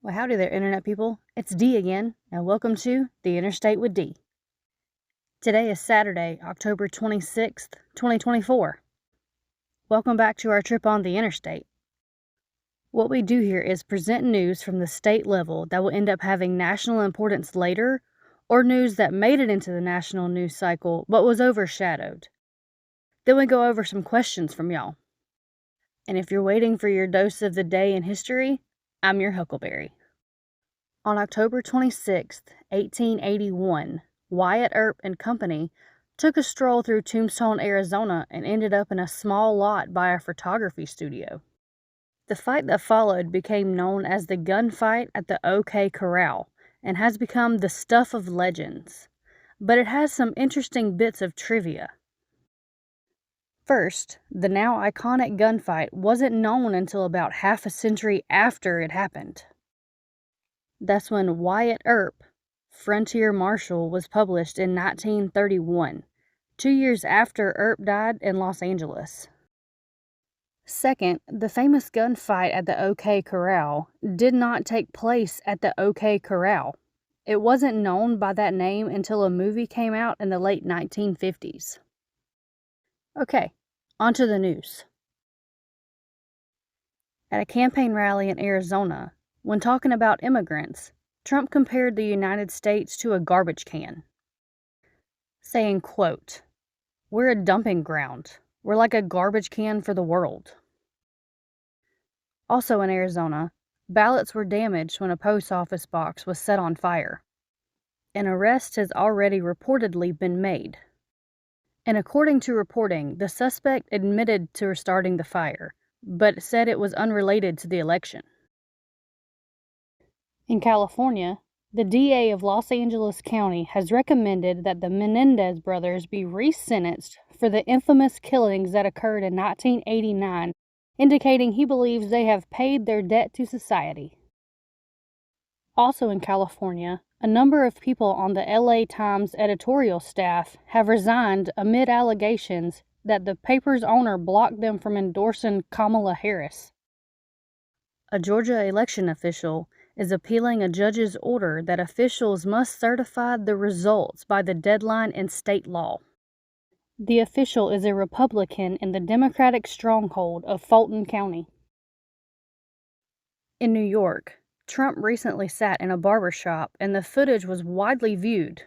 Well, howdy there, Internet people. It's Dee again, and welcome to the Interstate with Dee. Today is Saturday, October 26th, 2024. Welcome back to our trip on the Interstate. What we do here is present news from the state level that will end up having national importance later, or news that made it into the national news cycle but was overshadowed. Then we go over some questions from y'all. And if you're waiting for your dose of the day in history, I'm your Huckleberry. On October 26, 1881, Wyatt Earp and Company took a stroll through Tombstone, Arizona, and ended up in a small lot by a photography studio. The fight that followed became known as the gunfight at the OK Corral and has become the stuff of legends. But it has some interesting bits of trivia. First, the now iconic gunfight wasn't known until about half a century after it happened. That's when Wyatt Earp, Frontier Marshal, was published in 1931, 2 years after Earp died in Los Angeles. Second, the famous gunfight at the OK Corral did not take place at the OK Corral. It wasn't known by that name until a movie came out in the late 1950s. Okay, on to the news. At a campaign rally in Arizona, when talking about immigrants, Trump compared the United States to a garbage can, saying, quote, "We're a dumping ground. We're like a garbage can for the world." Also in Arizona, ballots were damaged when a post office box was set on fire. An arrest has already reportedly been made. And according to reporting, the suspect admitted to starting the fire, but said it was unrelated to the election. In California, the DA of Los Angeles County has recommended that the Menendez brothers be re-sentenced for the infamous killings that occurred in 1989, indicating he believes they have paid their debt to society. Also in California, a number of people on the LA Times editorial staff have resigned amid allegations that the paper's owner blocked them from endorsing Kamala Harris. A Georgia election official is appealing a judge's order that officials must certify the results by the deadline in state law. The official is a Republican in the Democratic stronghold of Fulton County. In New York, Trump recently sat in a barber shop and the footage was widely viewed.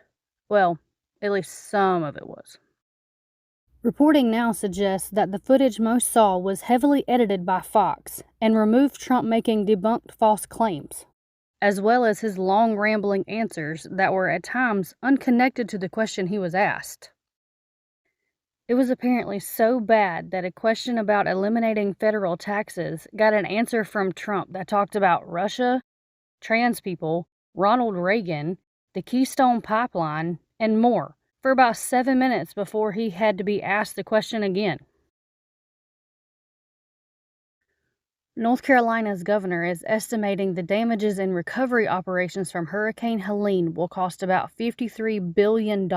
Well, at least some of it was. Reporting now suggests that the footage most saw was heavily edited by Fox and removed Trump making debunked false claims, as well as his long rambling answers that were at times unconnected to the question he was asked. It was apparently so bad that a question about eliminating federal taxes got an answer from Trump that talked about Russia, trans people, Ronald Reagan, the Keystone Pipeline, and more, for about 7 minutes before he had to be asked the question again. North Carolina's governor is estimating the damages and recovery operations from Hurricane Helene will cost about $53 billion.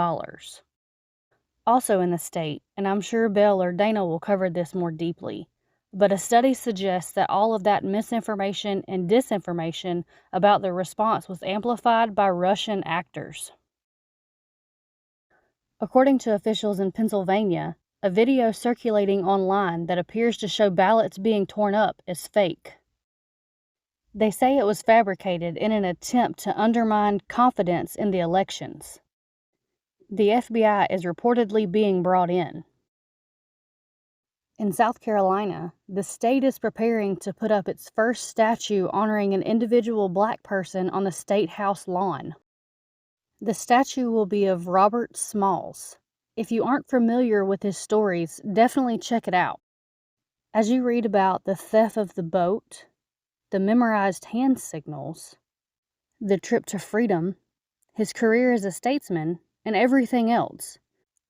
Also in the state, and I'm sure Bill or Dana will cover this more deeply, but a study suggests that all of that misinformation and disinformation about the response was amplified by Russian actors. According to officials in Pennsylvania, a video circulating online that appears to show ballots being torn up is fake. They say it was fabricated in an attempt to undermine confidence in the elections. The FBI is reportedly being brought in. In South Carolina, the state is preparing to put up its first statue honoring an individual black person on the state house lawn. The statue will be of Robert Smalls. If you aren't familiar with his stories, definitely check it out. As you read about the theft of the boat, the memorized hand signals, the trip to freedom, his career as a statesman, and everything else,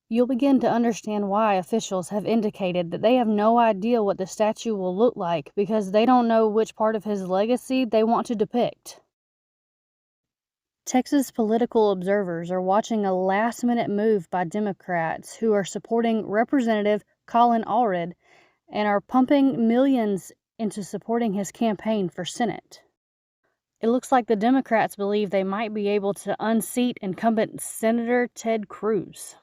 you'll begin to understand why officials have indicated that they have no idea what the statue will look like because they don't know which part of his legacy they want to depict. Texas political observers are watching a last-minute move by Democrats who are supporting Representative Colin Allred and are pumping millions into supporting his campaign for Senate. It looks like the Democrats believe they might be able to unseat incumbent Senator Ted Cruz.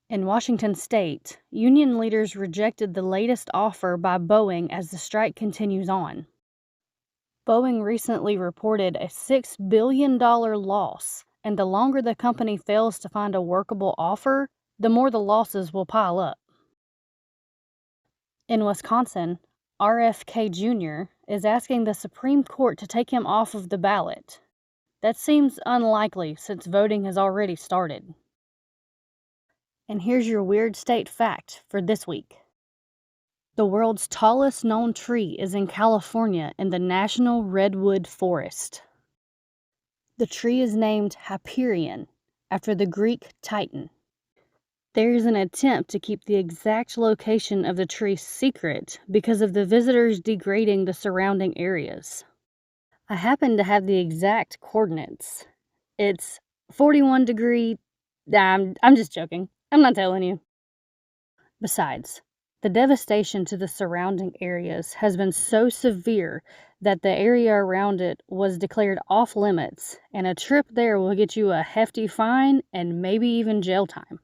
In Washington state, union leaders rejected the latest offer by Boeing as the strike continues on. Boeing recently reported a $6 billion loss, and the longer the company fails to find a workable offer, the more the losses will pile up. In Wisconsin, RFK Jr. is asking the Supreme Court to take him off of the ballot. That seems unlikely since voting has already started. And here's your weird state fact for this week. The world's tallest known tree is in California in the National Redwood Forest. The tree is named Hyperion, after the Greek Titan. There is an attempt to keep the exact location of the tree secret because of the visitors degrading the surrounding areas. I happen to have the exact coordinates. It's 41 degree... I'm just joking. I'm not telling you. Besides, the devastation to the surrounding areas has been so severe that the area around it was declared off limits, and a trip there will get you a hefty fine and maybe even jail time.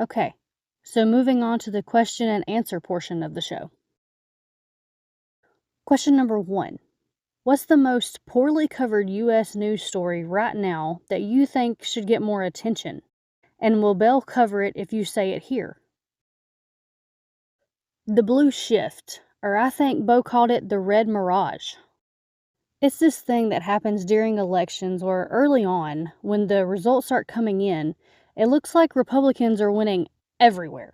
Okay, so moving on to the question and answer portion of the show. Question number 1. What's the most poorly covered U.S. news story right now that you think should get more attention? And will Belle cover it if you say it here? The blue shift, or I think Bo called it the red mirage. It's this thing that happens during elections or early on when the results start coming in. It looks like Republicans are winning everywhere.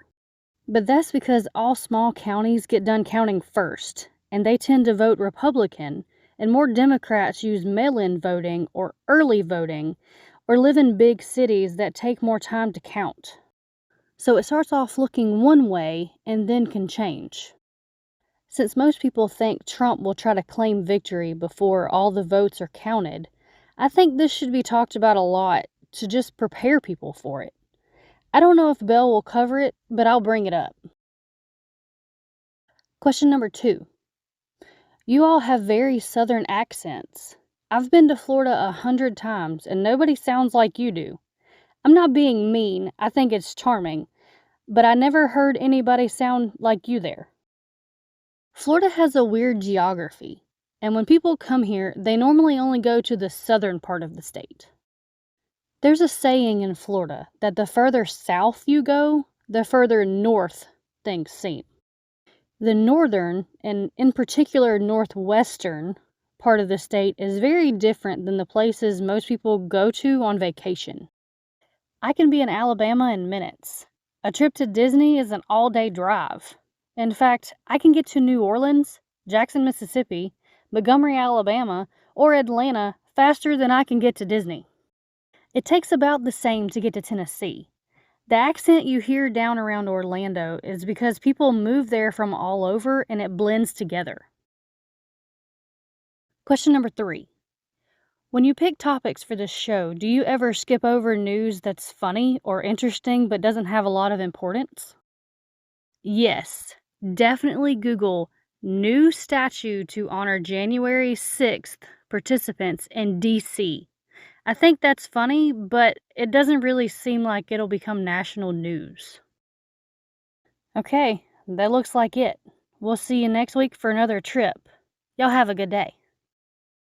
But that's because all small counties get done counting first, and they tend to vote Republican, and more Democrats use mail-in voting or early voting, or live in big cities that take more time to count. So it starts off looking one way and then can change. Since most people think Trump will try to claim victory before all the votes are counted, I think this should be talked about a lot to just prepare people for it. I don't know if Belle will cover it, but I'll bring it up. Question number 2. You all have very southern accents. I've been to Florida 100 times, and nobody sounds like you do. I'm not being mean, I think it's charming, but I never heard anybody sound like you there. Florida has a weird geography, and when people come here, they normally only go to the southern part of the state. There's a saying in Florida that the further south you go, the further north things seem. The northern, and in particular northwestern, part of the state is very different than the places most people go to on vacation. I can be in Alabama in minutes. A trip to Disney is an all-day drive. In fact, I can get to New Orleans, Jackson, Mississippi, Montgomery, Alabama, or Atlanta faster than I can get to Disney. It takes about the same to get to Tennessee. The accent you hear down around Orlando is because people move there from all over and it blends together. Question number 3. When you pick topics for this show, do you ever skip over news that's funny or interesting but doesn't have a lot of importance? Yes, definitely Google new statue to honor January 6th participants in D.C. I think that's funny, but it doesn't really seem like it'll become national news. Okay, that looks like it. We'll see you next week for another trip. Y'all have a good day.